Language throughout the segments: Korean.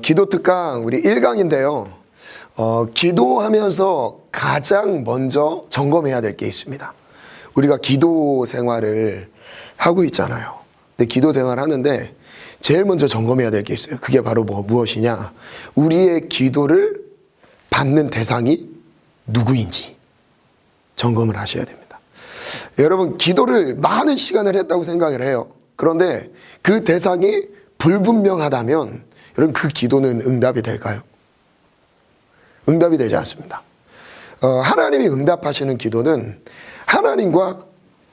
기도 특강 우리 1강인데요. 기도하면서 가장 먼저 점검해야 될 게 있습니다. 우리가 기도 생활을 하고 있잖아요. 근데 기도 생활 하는데 제일 먼저 점검해야 될 게 있어요. 그게 바로 무엇이냐? 우리의 기도를 받는 대상이 누구인지 점검을 하셔야 됩니다. 여러분, 기도를 많은 시간을 했다고 생각을 해요. 그런데 그 대상이 불분명하다면 여러분, 그 기도는 응답이 될까요? 응답이 되지 않습니다. 하나님이 응답하시는 기도는 하나님과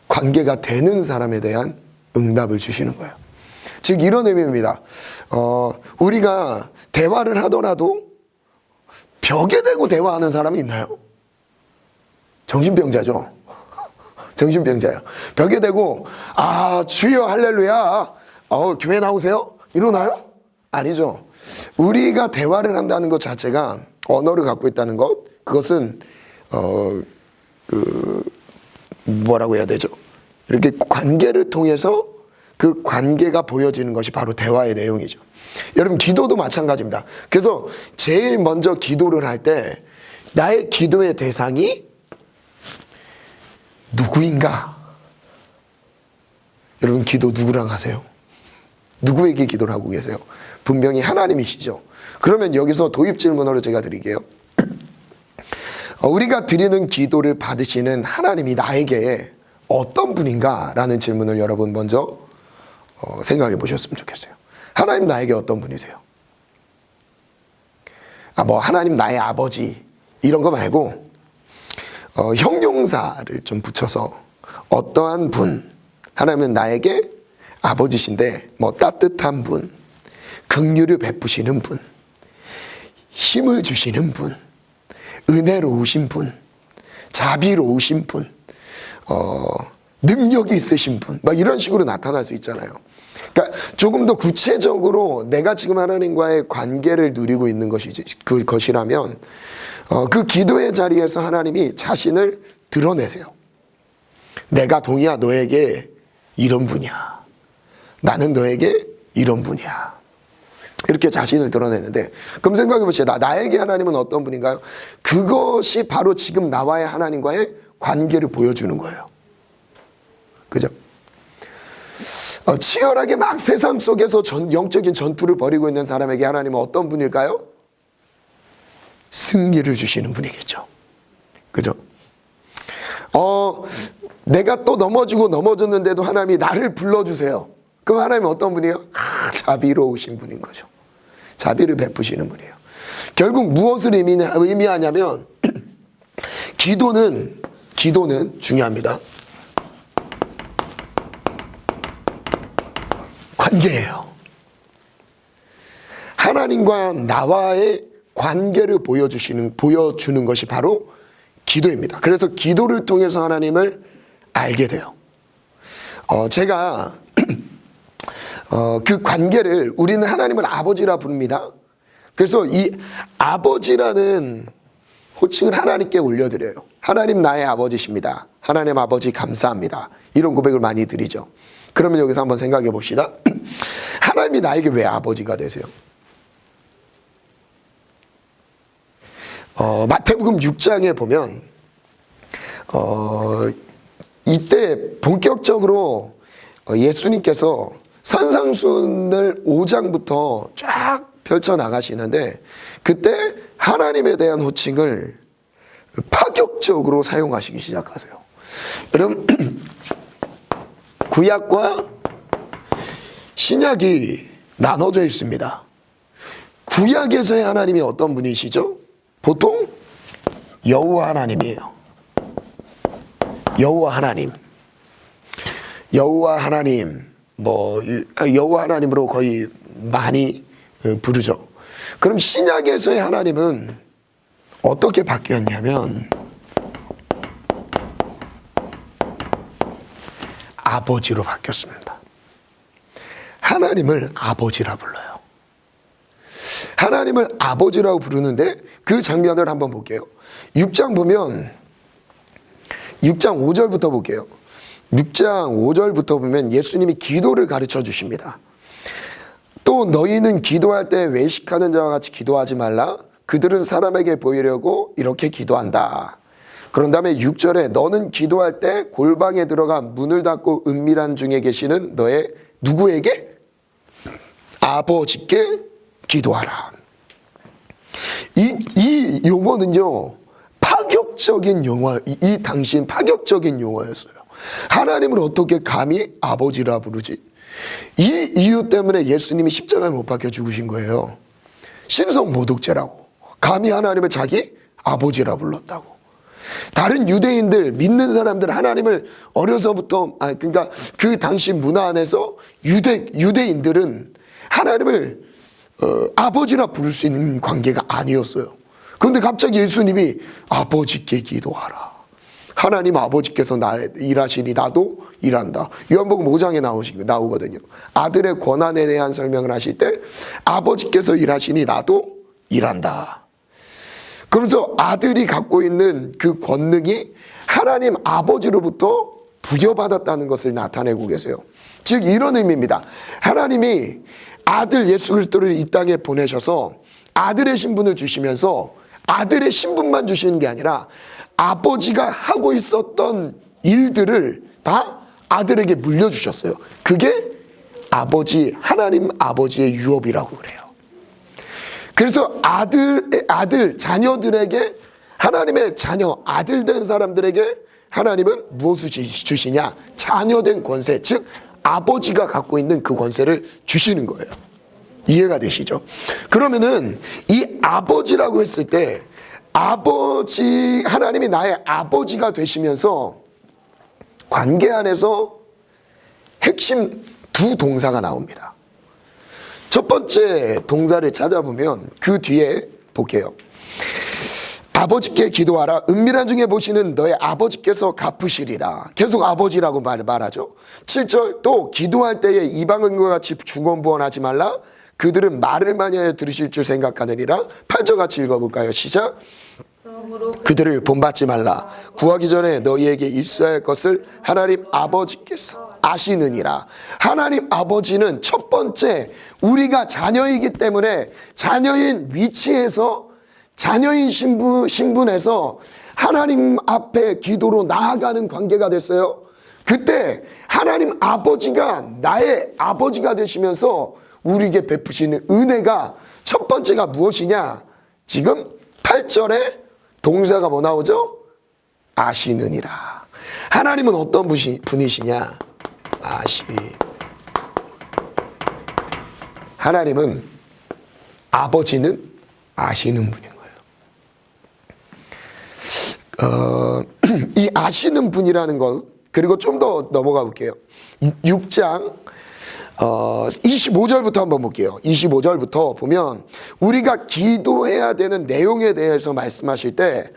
관계가 되는 사람에 대한 응답을 주시는 거예요. 즉 이런 의미입니다. 우리가 대화를 하더라도 벽에 대고 대화하는 사람이 있나요? 정신병자죠. 정신병자예요. 벽에 대고 주여 할렐루야, 교회 나오세요? 이러나요? 아니죠. 우리가 대화를 한다는 것 자체가, 언어를 갖고 있다는 것, 그것은 뭐라고 해야 되죠? 이렇게 관계를 통해서 그 관계가 보여지는 것이 바로 대화의 내용이죠. 여러분, 기도도 마찬가지입니다. 그래서 제일 먼저 기도를 할 때 나의 기도의 대상이 누구인가? 여러분, 기도 누구랑 하세요? 누구에게 기도를 하고 계세요? 분명히 하나님이시죠. 그러면 여기서 도입 질문으로 제가 드릴게요. 우리가 드리는 기도를 받으시는 하나님이 나에게 어떤 분인가? 라는 질문을 여러분 먼저 생각해 보셨으면 좋겠어요. 하나님 나에게 어떤 분이세요? 하나님 나의 아버지 이런 거 말고 형용사를 좀 붙여서 어떠한 분, 하나님은 나에게 아버지신데 따뜻한 분, 긍휼을 베푸시는 분, 힘을 주시는 분, 은혜로우신 분, 자비로우신 분, 능력이 있으신 분, 이런 식으로 나타날 수 있잖아요. 그러니까 조금 더 구체적으로 내가 지금 하나님과의 관계를 누리고 있는 것이라면 그 기도의 자리에서 하나님이 자신을 드러내세요. 내가 동이야 너에게 이런 분이야. 나는 너에게 이런 분이야. 이렇게 자신을 드러내는데, 그럼 생각해 보시죠. 나에게 하나님은 어떤 분인가요? 그것이 바로 지금 나와의 하나님과의 관계를 보여주는 거예요. 그죠? 치열하게 막 세상 속에서 영적인 전투를 벌이고 있는 사람에게 하나님은 어떤 분일까요? 승리를 주시는 분이겠죠. 그죠? 내가 또 넘어졌는데도 하나님이 나를 불러주세요. 그럼 하나님은 어떤 분이에요? 자비로우신 분인 거죠. 자비를 베푸시는 분이에요. 결국 무엇을 의미하냐면 기도는 중요합니다. 관계예요. 하나님과 나와의 관계를 보여주는 것이 바로 기도입니다. 그래서 기도를 통해서 하나님을 알게 돼요. 제가 그 관계를, 우리는 하나님을 아버지라 부릅니다. 그래서 이 아버지라는 호칭을 하나님께 올려드려요. 하나님 나의 아버지십니다. 하나님 아버지 감사합니다. 이런 고백을 많이 드리죠. 그러면 여기서 한번 생각해 봅시다. 하나님이 나에게 왜 아버지가 되세요? 마태복음 6장에 보면 이때 본격적으로 예수님께서 산상수훈을 5장부터 쫙 펼쳐나가시는데, 그때 하나님에 대한 호칭을 파격적으로 사용하시기 시작하세요. 여러분, 구약과 신약이 나눠져 있습니다. 구약에서의 하나님이 어떤 분이시죠? 보통 여호와 하나님이에요. 여호와 하나님, 여호와 하나님으로 거의 많이 부르죠. 그럼 신약에서의 하나님은 어떻게 바뀌었냐면 아버지로 바뀌었습니다. 하나님을 아버지라 불러요. 하나님을 아버지라고 부르는데 그 장면을 한번 볼게요. 6장 보면 6장 5절부터 볼게요. 6장 5절부터 보면 예수님이 기도를 가르쳐 주십니다. 또 너희는 기도할 때 외식하는 자와 같이 기도하지 말라. 그들은 사람에게 보이려고 이렇게 기도한다. 그런 다음에 6절에 너는 기도할 때 골방에 들어가 문을 닫고 은밀한 중에 계시는 너의 누구에게? 아버지께 기도하라. 이 용어는요, 파격적인 용어, 이 당시엔 파격적인 용어였어요. 하나님을 어떻게 감히 아버지라 부르지? 이 이유 때문에 예수님이 십자가에 못 박혀 죽으신 거예요. 신성 모독죄라고. 감히 하나님을 자기 아버지라 불렀다고. 다른 유대인들, 믿는 사람들, 하나님을 어려서부터, 그러니까 그 당시 문화 안에서 유대인들은 하나님을 아버지라 부를 수 있는 관계가 아니었어요. 그런데 갑자기 예수님이 아버지께 기도하라. 하나님 아버지께서 일하시니 나도 일한다. 요한복음 5장에 나오거든요. 아들의 권한에 대한 설명을 하실 때 아버지께서 일하시니 나도 일한다. 그러면서 아들이 갖고 있는 그 권능이 하나님 아버지로부터 부여받았다는 것을 나타내고 계세요. 즉 이런 의미입니다. 하나님이 아들 예수 그리스도를 이 땅에 보내셔서 아들의 신분을 주시면서 아들의 신분만 주시는 게 아니라 아버지가 하고 있었던 일들을 다 아들에게 물려주셨어요. 그게 하나님 아버지의 유업이라고 그래요. 그래서 자녀들에게, 하나님의 자녀, 아들 된 사람들에게 하나님은 무엇을 주시냐? 자녀된 권세, 즉 아버지가 갖고 있는 그 권세를 주시는 거예요. 이해가 되시죠? 그러면은 이 아버지라고 했을 때 하나님이 나의 아버지가 되시면서 관계 안에서 핵심 두 동사가 나옵니다. 첫 번째 동사를 찾아보면 그 뒤에 볼게요. 아버지께 기도하라. 은밀한 중에 보시는 너의 아버지께서 갚으시리라. 계속 아버지라고 말하죠. 7절 또 기도할 때에 이방인과 같이 중언부언하지 말라. 그들은 말을 많이 하여 들으실 줄 생각하느니라. 8절 같이 읽어볼까요? 시작. 그들을 본받지 말라. 구하기 전에 너희에게 있어야 할 것을 하나님 아버지께서 아시느니라. 하나님 아버지는 첫 번째, 우리가 자녀이기 때문에 자녀인 위치에서, 자녀인 신분에서 하나님 앞에 기도로 나아가는 관계가 됐어요. 그때 하나님 아버지가 나의 아버지가 되시면서 우리에게 베푸시는 은혜가 첫 번째가 무엇이냐? 지금 8절에 동사가 뭐 나오죠? 아시느니라. 하나님은 어떤 분이시냐? 하나님은, 아버지는 아시는 분인 거예요. 이 아시는 분이라는 것, 그리고 좀 더 넘어가 볼게요. 6장 25절부터 한번 볼게요. 25절부터 보면 우리가 기도해야 되는 내용에 대해서 말씀하실 때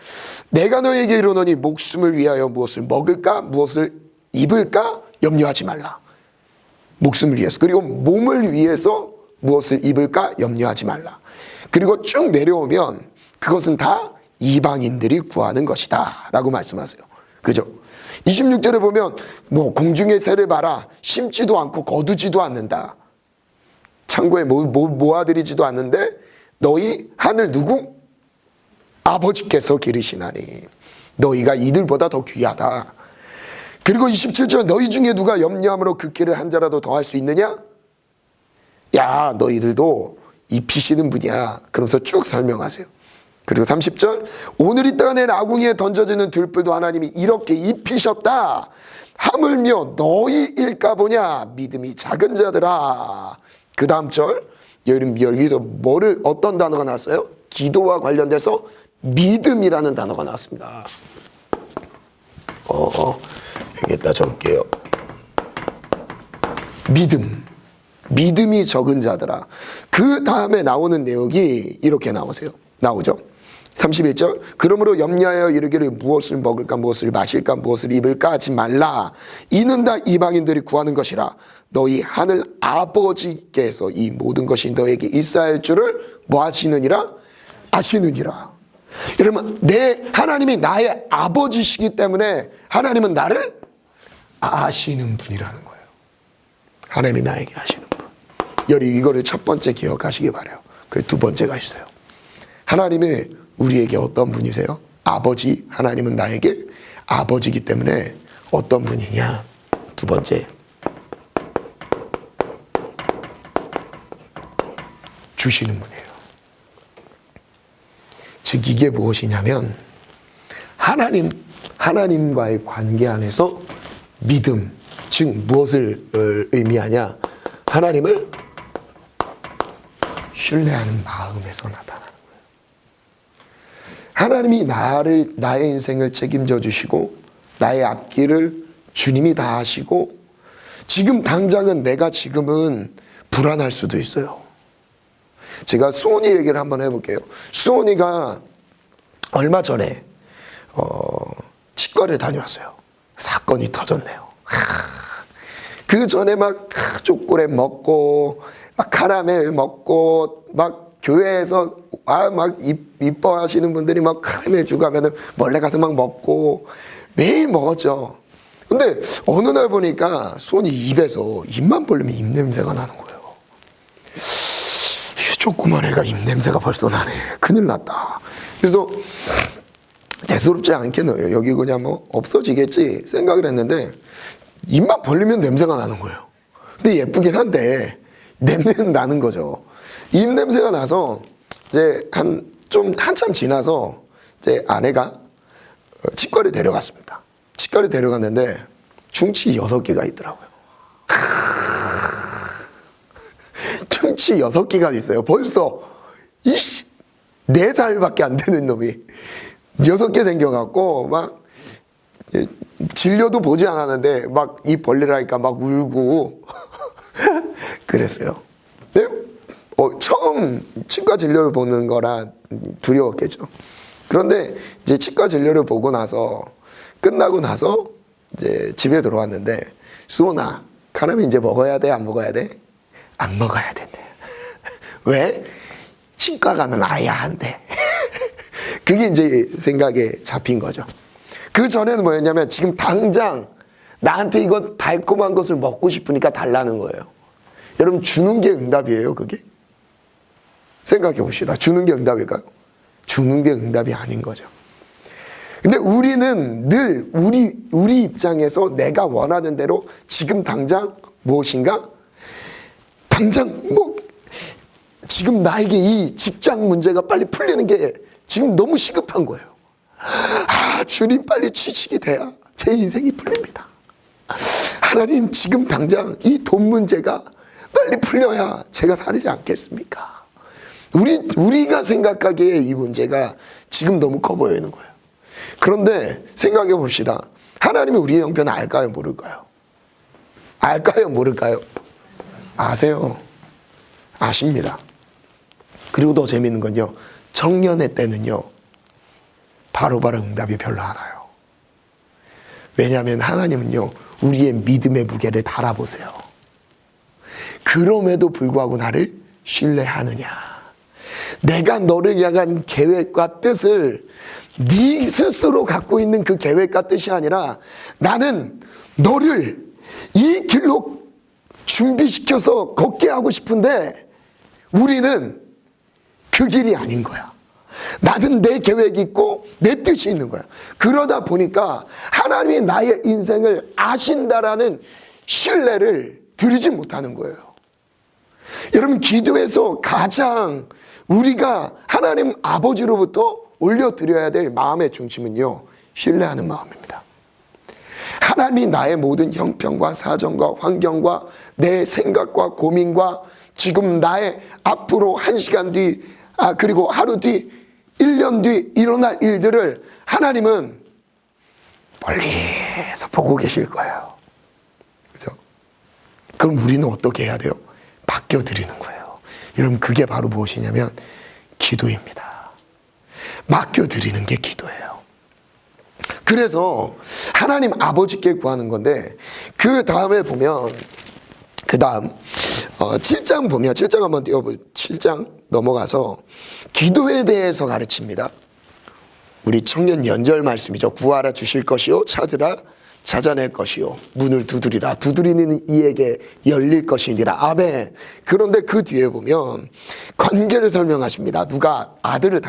내가 너에게 이르노니 목숨을 위하여 무엇을 먹을까 무엇을 입을까 염려하지 말라. 목숨을 위해서, 그리고 몸을 위해서 무엇을 입을까 염려하지 말라. 그리고 쭉 내려오면 그것은 다 이방인들이 구하는 것이다 라고 말씀하세요. 그죠? 26절에 보면 뭐 공중의 새를 봐라. 심지도 않고 거두지도 않는다. 창고에 모아들이지도 않는데 너희 하늘 누구? 아버지께서 기르시나니 너희가 이들보다 더 귀하다. 그리고 27절 너희 중에 누가 염려함으로 그 길을 한 자라도 더 할 수 있느냐? 야, 너희들도 입히시는 분이야. 그러면서 쭉 설명하세요. 그리고 30절 오늘 이 땅에 내 아궁이에 던져지는 들불도 하나님이 이렇게 입히셨다. 하물며 너희일까 보냐 믿음이 작은 자들아. 그 다음 절 여기서 어떤 단어가 나왔어요? 기도와 관련돼서 믿음이라는 단어가 나왔습니다. 여기에다 적을게요. 믿음이 적은 자들아. 그 다음에 나오는 내용이 이렇게 나오죠. 31절 그러므로 염려하여 이르기를 무엇을 먹을까 무엇을 마실까 무엇을 입을까 하지 말라. 이는 다 이방인들이 구하는 것이라. 너희 하늘 아버지께서 이 모든 것이 너에게 있어야 할 줄을 뭐 하시느니라? 아시느니라. 여러분, 하나님이 나의 아버지시기 때문에 하나님은 나를 아시는 분이라는 거예요. 하나님이 나에게 아시는 분. 이거를 첫 번째 기억하시기 바라요. 그 두 번째가 있어요. 하나님이 우리에게 어떤 분이세요? 아버지. 하나님은 나에게 아버지이기 때문에 어떤 분이냐? 두 번째, 주시는 분이에요. 즉 이게 무엇이냐면 하나님과의 관계 안에서 믿음, 즉 무엇을 의미하냐? 하나님을 신뢰하는 마음에서 나타나는 거예요. 하나님이 나의 인생을 책임져 주시고 나의 앞길을 주님이 다 하시고 지금 당장은 내가 지금은 불안할 수도 있어요. 제가 수원이 얘기를 한번 해볼게요. 수원이가 얼마 전에 치과를 다녀왔어요. 사건이 터졌네요. 그 전에 막 초콜릿 먹고 막 카라멜 먹고 막 교회에서 막 이뻐하시는 분들이 막 카라멜 주고 하면은 몰래 가서 막 먹고 매일 먹었죠. 근데 어느 날 보니까 수원이 입에서 입만 벌리면 입냄새가 나는 거예요. 조그만 애가 입냄새가 벌써 나네. 큰일 났다. 그래서 대수롭지 않겠네요. 여기 그냥 뭐 없어지겠지 생각을 했는데 입만 벌리면 냄새가 나는 거예요. 근데 예쁘긴 한데 냄새는 나는 거죠. 입 냄새가 나서 이제 한참 지나서 이제 아내가 치과를 데려갔습니다. 치과를 데려갔는데 충치 6개가 있더라고요. 충치 6개가 있어요. 벌써 4살밖에 안 되는 놈이 6개 생겨갖고 막 진료도 보지 않았는데 막 입 벌리라니까 막 울고 그랬어요. 네? 처음 치과 진료를 보는 거라 두려웠겠죠. 그런데 이제 치과 진료를 보고 나서 끝나고 나서 이제 집에 들어왔는데 수원아, 카라멜 이제 먹어야 돼? 안 먹어야 돼? 안 먹어야 된대. 왜? 치과 가면 아야 한대. 그게 이제 생각에 잡힌 거죠. 그 전에는 뭐였냐면 지금 당장 나한테 이거 달콤한 것을 먹고 싶으니까 달라는 거예요. 여러분 주는 게 응답이에요, 그게? 생각해 봅시다. 주는 게 응답일까요? 주는 게 응답이 아닌 거죠. 근데 우리는 늘 우리 입장에서 내가 원하는 대로 지금 당장 무엇인가? 당장 지금 나에게 이 직장 문제가 빨리 풀리는 게 지금 너무 시급한 거예요. 주님 빨리 취직이 돼야 제 인생이 풀립니다. 하나님 지금 당장 이 돈 문제가 빨리 풀려야 제가 살지 않겠습니까? 우리가 생각하기에 이 문제가 지금 너무 커 보이는 거예요. 그런데 생각해 봅시다. 하나님이 우리의 형편을 알까요? 모를까요? 알까요? 모를까요? 아세요. 아십니다. 그리고 더 재밌는 건요. 청년의 때는요. 바로바로 응답이 별로 안 와요. 왜냐하면 하나님은요. 우리의 믿음의 무게를 달아보세요. 그럼에도 불구하고 나를 신뢰하느냐. 내가 너를 향한 계획과 뜻을 네 스스로 갖고 있는 그 계획과 뜻이 아니라 나는 너를 이 길로 준비시켜서 걷게 하고 싶은데 우리는 그 길이 아닌 거야. 나는 내 계획이 있고 내 뜻이 있는 거야. 그러다 보니까 하나님이 나의 인생을 아신다라는 신뢰를 드리지 못하는 거예요. 여러분 기도에서 가장 우리가 하나님 아버지로부터 올려드려야 될 마음의 중심은요. 신뢰하는 마음입니다. 하나님이 나의 모든 형편과 사정과 환경과 내 생각과 고민과 지금 나의 앞으로 1시간 뒤 그리고 하루 뒤 1년 뒤 일어날 일들을 하나님은 멀리서 보고 계실 거예요. 그죠? 그럼 우리는 어떻게 해야 돼요? 맡겨드리는 거예요. 여러분 그게 바로 무엇이냐면 기도입니다. 맡겨드리는 게 기도예요. 그래서 하나님 아버지께 구하는 건데 그 다음에 보면 그 다음 7장 보면 7장 한번 띄워보죠. 7장 넘어가서 기도에 대해서 가르칩니다. 우리 청년 연절 말씀이죠. 구하라 주실 것이요 찾으라 찾아낼 것이요 문을 두드리라. 두드리는 이에게 열릴 것이니라. 아멘. 그런데 그 뒤에 보면 관계를 설명하십니다. 누가 아들이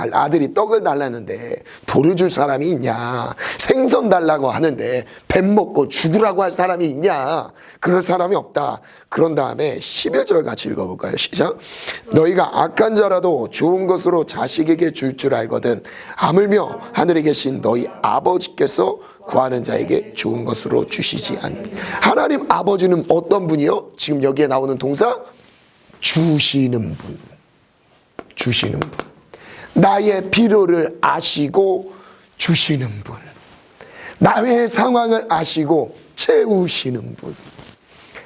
떡을 달라는데 돌을 줄 사람이 있냐? 생선 달라고 하는데 뱀 먹고 죽으라고 할 사람이 있냐? 그럴 사람이 없다. 그런 다음에 11절 같이 읽어볼까요? 시작. 너희가 악한 자라도 좋은 것으로 자식에게 줄 알거든. 하물며 하늘에 계신 너희 아버지께서 구하는 자에게 좋은 것으로 주시지 않. 하나님 아버지는 어떤 분이요? 지금 여기에 나오는 동사 주시는 분. 주시는 분. 나의 필요를 아시고 주시는 분. 나의 상황을 아시고 채우시는 분.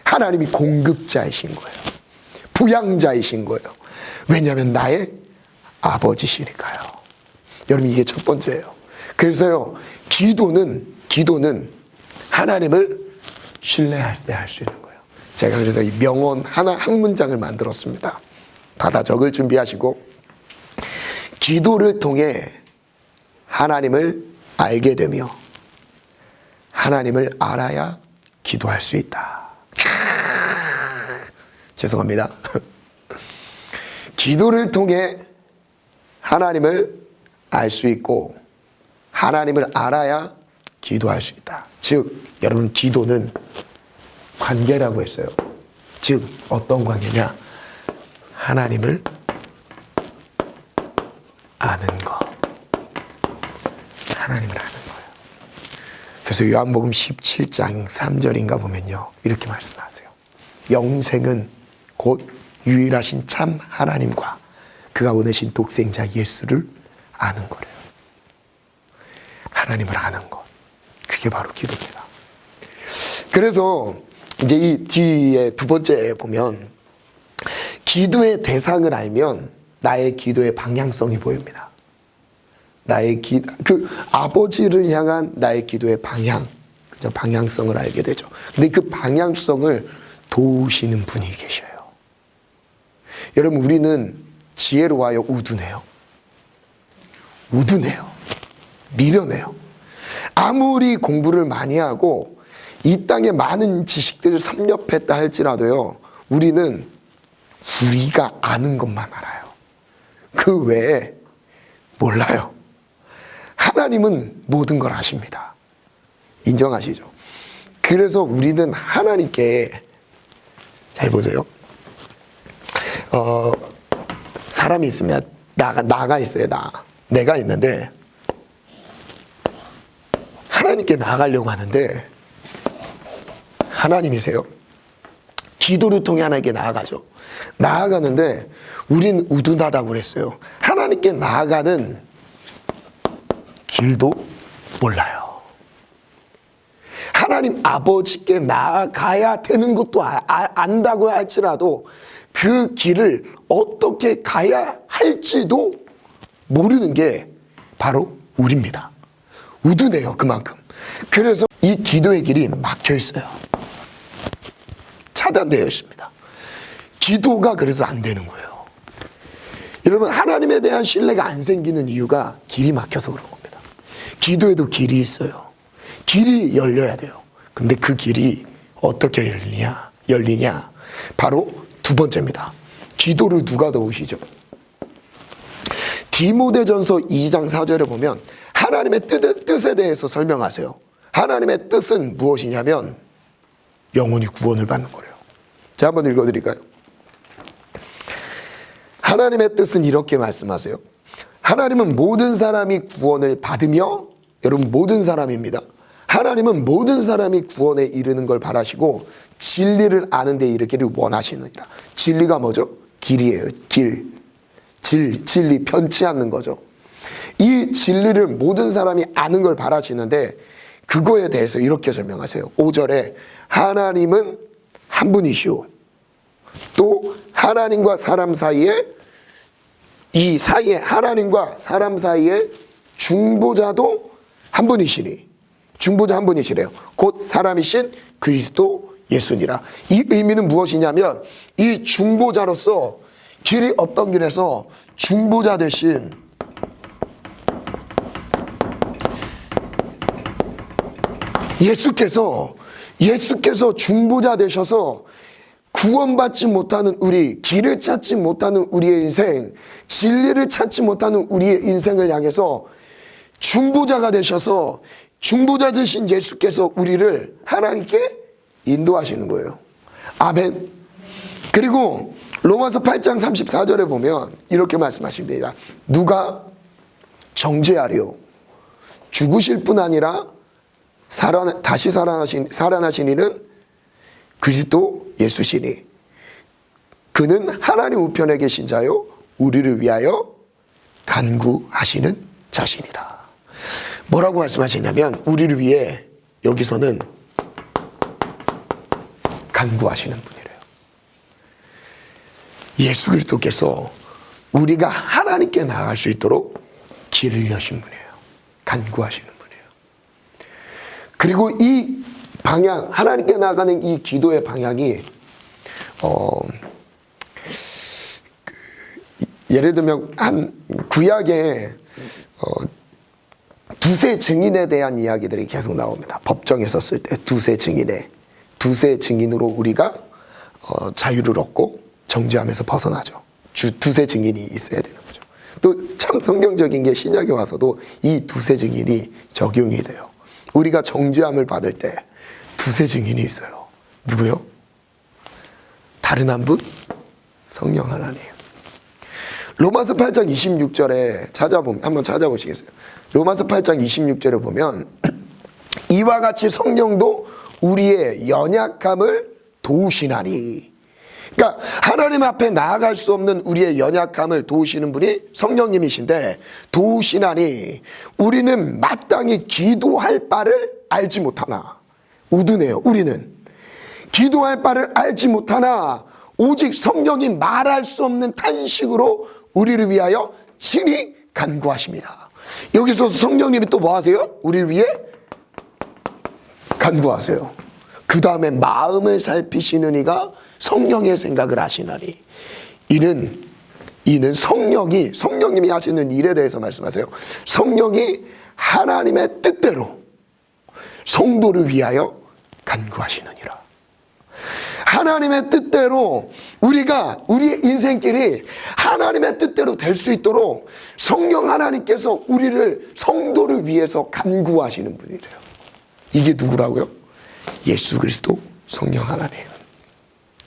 하나님이 공급자이신 거예요. 부양자이신 거예요. 왜냐하면 나의 아버지시니까요. 여러분, 이게 첫 번째예요. 그래서요, 기도는 하나님을 신뢰할 때 할 수 있는 거예요. 제가 그래서 이 명언 한 문장을 만들었습니다. 받아 적을 준비하시고, 기도를 통해 하나님을 알게 되며 하나님을 알아야 기도할 수 있다. 죄송합니다. 기도를 통해 하나님을 알 수 있고 하나님을 알아야 기도할 수 있다. 즉, 여러분, 기도는 관계라고 했어요. 즉, 어떤 관계냐? 하나님을 아는 것. 하나님을 아는 거예요. 그래서 요한복음 17장 3절인가 보면요, 이렇게 말씀하세요. 영생은 곧 유일하신 참 하나님과 그가 보내신 독생자 예수를 아는 거래요. 하나님을 아는 것. 그게 바로 기도입니다. 그래서 이제 이 뒤에 두 번째 보면 기도의 대상을 알면 나의 기도의 방향성이 보입니다. 그 아버지를 향한 나의 기도의 방향성을 알게 되죠. 근데 그 방향성을 도우시는 분이 계셔요. 여러분, 우리는 지혜로워요, 우둔해요? 우둔해요. 미련해요. 아무리 공부를 많이 하고 이 땅에 많은 지식들을 섭렵했다 할지라도요, 우리는 우리가 아는 것만 알아요. 그 외에 몰라요. 하나님은 모든 걸 아십니다. 인정하시죠? 그래서 우리는 하나님께, 잘 보세요. 사람이 있으면 나가 있어요. 내가 있는데 하나님께 나아가려고 하는데 하나님이세요. 기도를 통해 하나님께 나아가죠. 나아가는데 우린 우둔하다고 그랬어요. 하나님께 나아가는 길도 몰라요. 하나님 아버지께 나아가야 되는 것도 안다고 할지라도 그 길을 어떻게 가야 할지도 모르는 게 바로 우리입니다. 우둔해요, 그만큼. 그래서 이 기도의 길이 막혀 있어요. 차단되어 있습니다. 기도가 그래서 안 되는 거예요. 여러분, 하나님에 대한 신뢰가 안 생기는 이유가 길이 막혀서 그런 겁니다. 기도에도 길이 있어요. 길이 열려야 돼요. 근데 그 길이 어떻게 열리냐? 바로 두 번째입니다. 기도를 누가 도우시죠? 디모데전서 2장 4절에 보면 하나님의 뜻에 대해서 설명하세요. 하나님의 뜻은 무엇이냐면 영혼이 구원을 받는 거래요. 자, 한번 읽어드릴까요? 하나님의 뜻은 이렇게 말씀하세요. 하나님은 모든 사람이 구원을 받으며, 여러분, 모든 사람입니다. 하나님은 모든 사람이 구원에 이르는 걸 바라시고 진리를 아는 데 이르기를 원하시느니라. 진리가 뭐죠? 길이에요. 진리, 편치 않는 거죠. 이 진리를 모든 사람이 아는 걸 바라시는데 그거에 대해서 이렇게 설명하세요. 5절에 하나님은 한 분이시오. 또 하나님과 사람 사이에, 이 사이에, 하나님과 사람 사이에 중보자도 한 분이시니, 중보자 한 분이시래요. 곧 사람이신 그리스도 예수니라. 이 의미는 무엇이냐면 이 중보자로서 길이 없던 길에서 중보자 대신 예수께서 중보자 되셔서 구원받지 못하는 우리, 길을 찾지 못하는 우리의 인생, 진리를 찾지 못하는 우리의 인생을 향해서 중보자가 되셔서, 중보자 되신 예수께서 우리를 하나님께 인도하시는 거예요. 아멘. 그리고 로마서 8장 34절에 보면 이렇게 말씀하십니다. 누가 정죄하려? 죽으실 뿐 아니라 다시 살아나신 이는 그리스도 예수시니 그는 하나님 우편에 계신 자요 우리를 위하여 간구하시는 자신이라. 뭐라고 말씀하시냐면 우리를 위해 여기서는 간구하시는 분이래요. 예수 그리스도께서 우리가 하나님께 나아갈 수 있도록 길을 여신 분이에요. 간구하시는 분이에요. 그리고 이 방향, 하나님께 나아가는 이 기도의 방향이 예를 들면 한 구약에 두세 증인에 대한 이야기들이 계속 나옵니다. 법정에 섰을 때 두세 증인으로 우리가 자유를 얻고 정죄함에서 벗어나죠. 두세 증인이 있어야 되는 거죠. 또 참 성경적인 게 신약에 와서도 이 두세 증인이 적용이 돼요. 우리가 정죄함을 받을 때 두세 증인이 있어요. 누구요? 다른 한 분? 성령 하나님. 로마서 8장 26절에 한번 찾아보시겠어요? 로마서 8장 26절에 보면 이와 같이 성령도 우리의 연약함을 도우시나니. 그러니까 하나님 앞에 나아갈 수 없는 우리의 연약함을 도우시는 분이 성령님이신데, 도우시나니 우리는 마땅히 기도할 바를 알지 못하나. 우두네요. 우리는 기도할 바를 알지 못하나 오직 성령이 말할 수 없는 탄식으로 우리를 위하여 친히 간구하십니다. 여기서 성령님이 또 뭐 하세요? 우리를 위해 간구하세요. 그 다음에 마음을 살피시는 이가 성령의 생각을 아시나니. 이는 성령님이 하시는 일에 대해서 말씀하세요. 성령이 하나님의 뜻대로 성도를 위하여 간구하시느니라. 하나님의 뜻대로 우리의 인생길이 하나님의 뜻대로 될 수 있도록 성령 하나님께서 우리를, 성도를 위해서 간구하시는 분이래요. 이게 누구라고요? 예수 그리스도 성령 하나님.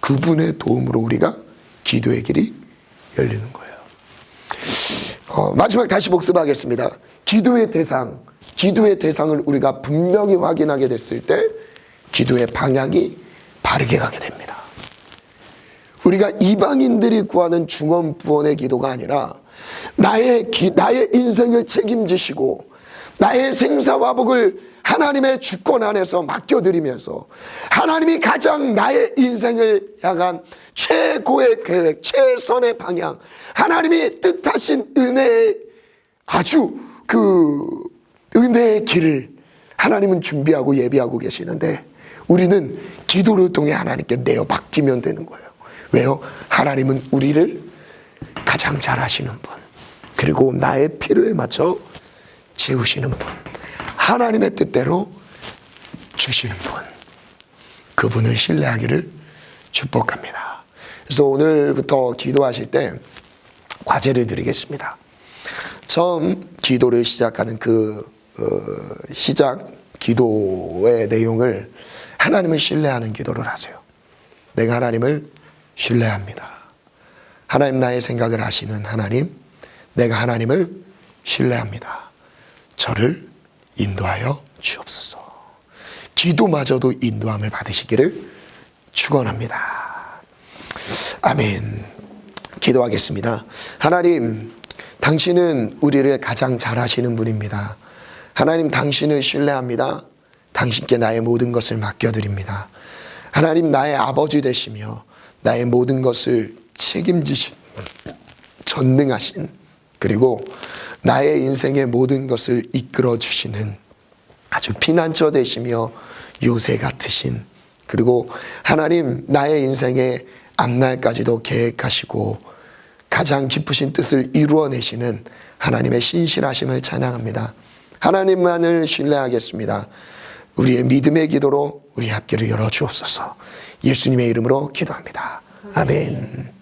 그분의 도움으로 우리가 기도의 길이 열리는 거예요. 마지막 다시 복습하겠습니다. 기도의 대상을 우리가 분명히 확인하게 됐을 때 기도의 방향이 바르게 가게 됩니다. 우리가 이방인들이 구하는 중언부언의 기도가 아니라 나의 인생을 책임지시고 나의 생사화복을 하나님의 주권 안에서 맡겨드리면서 하나님이 가장 나의 인생을 향한 최고의 계획, 최선의 방향, 하나님이 뜻하신 은혜의 아주 은혜의 길을 하나님은 준비하고 예비하고 계시는데 우리는 기도를 통해 하나님께 내어 맡기면 되는 거예요. 왜요? 하나님은 우리를 가장 잘 아시는 분, 그리고 나의 필요에 맞춰 채우시는 분, 하나님의 뜻대로 주시는 분, 그분을 신뢰하기를 축복합니다. 그래서 오늘부터 기도하실 때 과제를 드리겠습니다. 처음 기도를 시작하는 시작 기도의 내용을 하나님을 신뢰하는 기도를 하세요. 내가 하나님을 신뢰합니다. 하나님 나의 생각을 아시는 하나님, 내가 하나님을 신뢰합니다. 저를 인도하여 주옵소서. 기도마저도 인도함을 받으시기를 축원합니다. 아멘. 기도하겠습니다. 하나님, 당신은 우리를 가장 잘 아시는 분입니다. 하나님, 당신을 신뢰합니다. 당신께 나의 모든 것을 맡겨드립니다. 하나님, 나의 아버지 되시며 나의 모든 것을 책임지신, 전능하신, 그리고 나의 인생의 모든 것을 이끌어 주시는 아주 피난처 되시며 요새 같으신, 그리고 하나님 나의 인생의 앞날까지도 계획하시고 가장 기쁘신 뜻을 이루어내시는 하나님의 신실하심을 찬양합니다. 하나님만을 신뢰하겠습니다. 우리의 믿음의 기도로 우리 앞길을 열어 주옵소서. 예수님의 이름으로 기도합니다. 아멘.